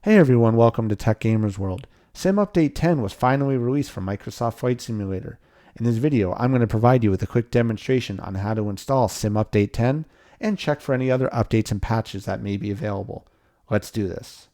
Hey everyone, welcome to Tech Gamers World. Sim Update 10 was finally released for Microsoft Flight Simulator. In this video, I'm going to provide you with a quick demonstration on how to install Sim Update 10 and check for any other updates and patches that may be available. Let's do this.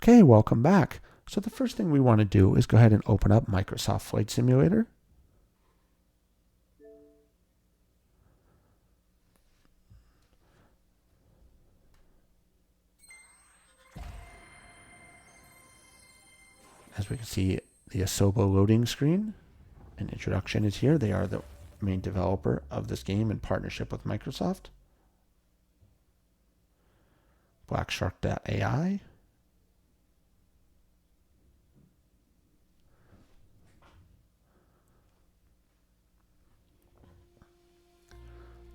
Okay, welcome back. So the first thing we want to do is go ahead and open up Microsoft Flight Simulator. As we can see, the Asobo loading screen and introduction is here. They are the main developer of this game in partnership with Microsoft. Blackshark.ai.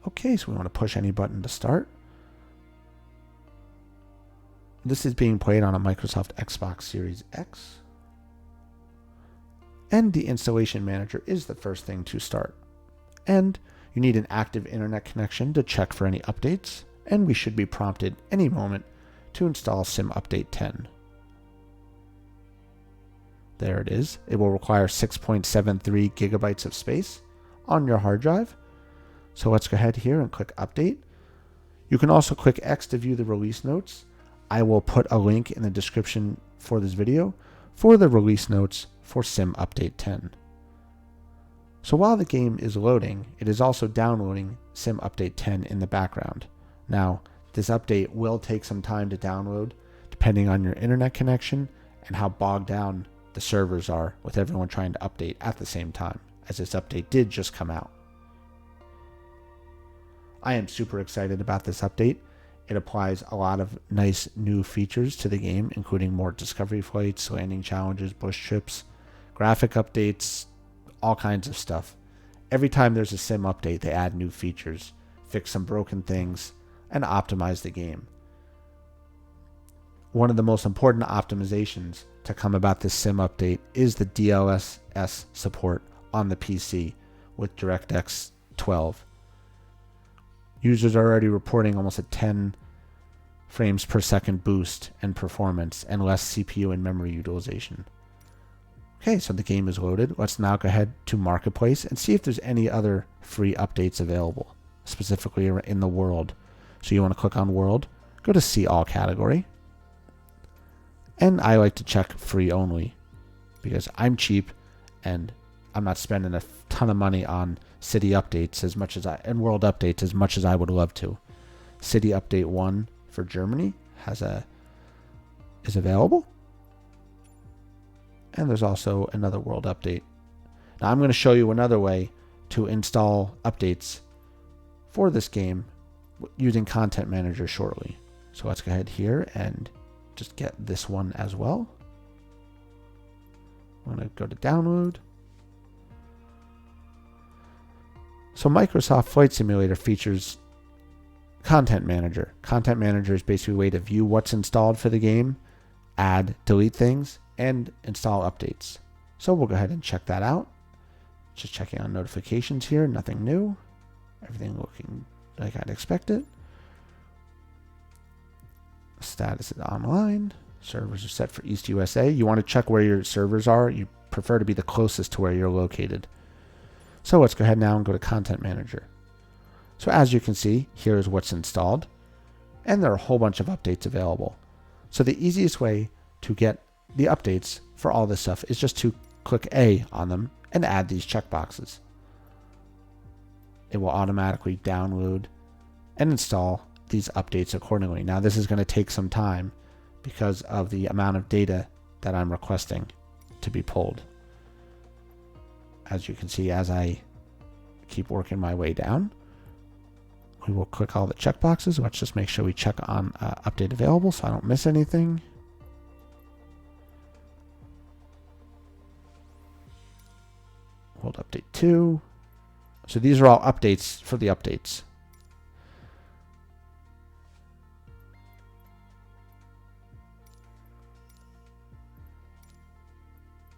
Okay, so we want to push any button to start. This is being played on a Microsoft Xbox Series X. And the installation manager is the first thing to start. And you need an active internet connection to check for any updates, and we should be prompted any moment to install Sim Update 10. There it is. It will require 6.73 gigabytes of space on your hard drive. So let's go ahead here and click Update. You can also click X to view the release notes. I will put a link in the description for this video for the release notes for Sim Update 10. So while the game is loading, it is also downloading Sim Update 10 in the background. Now, this update will take some time to download depending on your internet connection and how bogged down the servers are with everyone trying to update at the same time, as this update did just come out. I am super excited about this update. It applies a lot of nice new features to the game, including more discovery flights, landing challenges, bush trips, graphic updates, all kinds of stuff. Every time there's a sim update, they add new features, fix some broken things, and optimize the game. One of the most important optimizations to come about this sim update is the DLSS support on the PC with DirectX 12. Users are already reporting almost a 10 frames per second boost in performance and less CPU and memory utilization. Okay, so the game is loaded. Let's now go ahead to Marketplace and see if there's any other free updates available, specifically in the world. So you want to click on World, go to See All category. And I like to check free only because I'm cheap and I'm not spending a ton of money on city updates and world updates as much as I would love to. City Update 1 for Germany is available. And there's also another world update. Now I'm going to show you another way to install updates for this game using Content Manager shortly. So let's go ahead here and just get this one as well. I'm going to go to download. So Microsoft Flight Simulator features Content Manager. Content Manager is basically a way to view what's installed for the game, add, delete things, and install updates. So we'll go ahead and check that out. Just checking on notifications here, nothing new. Everything looking like I'd expect it. Status is online. Servers are set for East USA. You want to check where your servers are. You prefer to be the closest to where you're located. So let's go ahead now and go to Content Manager. So as you can see, here is what's installed. And there are a whole bunch of updates available. So the easiest way to get the updates for all this stuff is just to click A on them and add these checkboxes. It will automatically download and install these updates accordingly. Now this is going to take some time because of the amount of data that I'm requesting to be pulled. As you can see, as I keep working my way down, we will click all the checkboxes. Let's just make sure we check on update available so I don't miss anything. World Update 2, So these are all updates for the updates.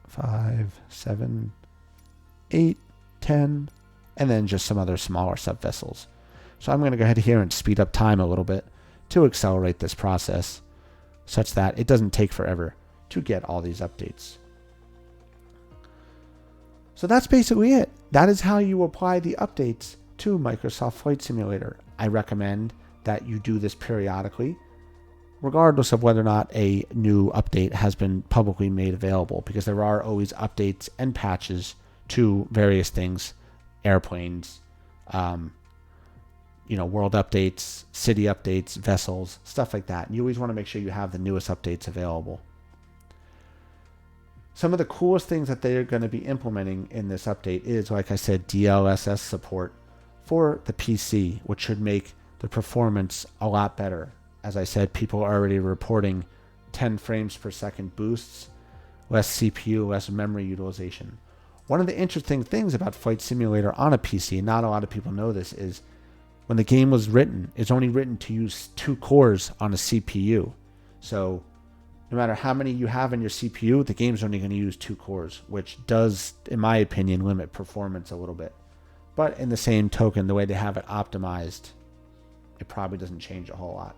Five, 7, 8, 10, and then just some other smaller subvessels. So I'm going to go ahead here and speed up time a little bit to accelerate this process such that it doesn't take forever to get all these updates. So that's basically it. That is how you apply the updates to Microsoft Flight Simulator. I recommend that you do this periodically, regardless of whether or not a new update has been publicly made available, because there are always updates and patches to various things, airplanes, world updates, city updates, vessels, stuff like that. And you always want to make sure you have the newest updates available. Some of the coolest things that they're going to be implementing in this update is, like I said, DLSS support for the PC, which should make the performance a lot better. As I said, people are already reporting 10 frames per second boosts, less CPU, less memory utilization. One of the interesting things about Flight Simulator on a PC, and not a lot of people know this, is when the game was written, it's only written to use 2 cores on a CPU. So no matter how many you have in your CPU, the game's only going to use 2 cores, which does, in my opinion, limit performance a little bit. But in the same token, the way they have it optimized, it probably doesn't change a whole lot.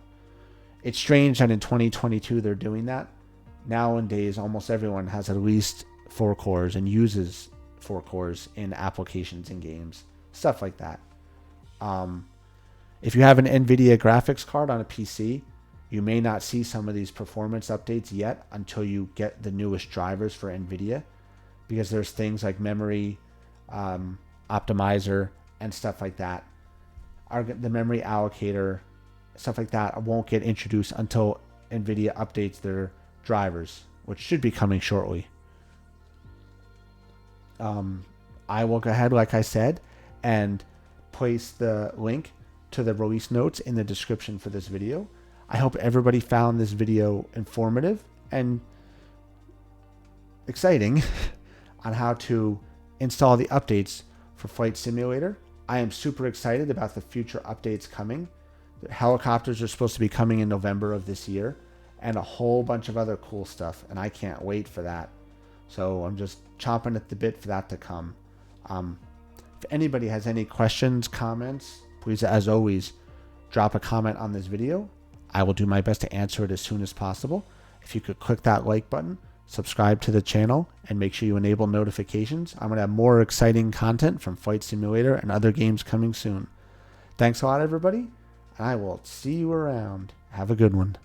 It's strange that in 2022 they're doing that. Nowadays, almost everyone has at least 4 cores and uses 4 cores in applications and games, stuff like that. If you have an Nvidia graphics card on a PC, you may not see some of these performance updates yet until you get the newest drivers for Nvidia, because there's things like memory optimizer and stuff like that. The memory allocator, stuff like that won't get introduced until Nvidia updates their drivers, which should be coming shortly. I will go ahead, like I said, and place the link to the release notes in the description for this video. I hope everybody found this video informative and exciting on how to install the updates for Flight Simulator. I am super excited about the future updates coming. The helicopters are supposed to be coming in November of this year, and a whole bunch of other cool stuff, and I can't wait for that. So I'm just chomping at the bit for that to come. If anybody has any questions, comments, please, as always, drop a comment on this video. I will do my best to answer it as soon as possible. If you could click that like button, subscribe to the channel, and make sure you enable notifications. I'm going to have more exciting content from Flight Simulator and other games coming soon. Thanks a lot, everybody, and I will see you around. Have a good one.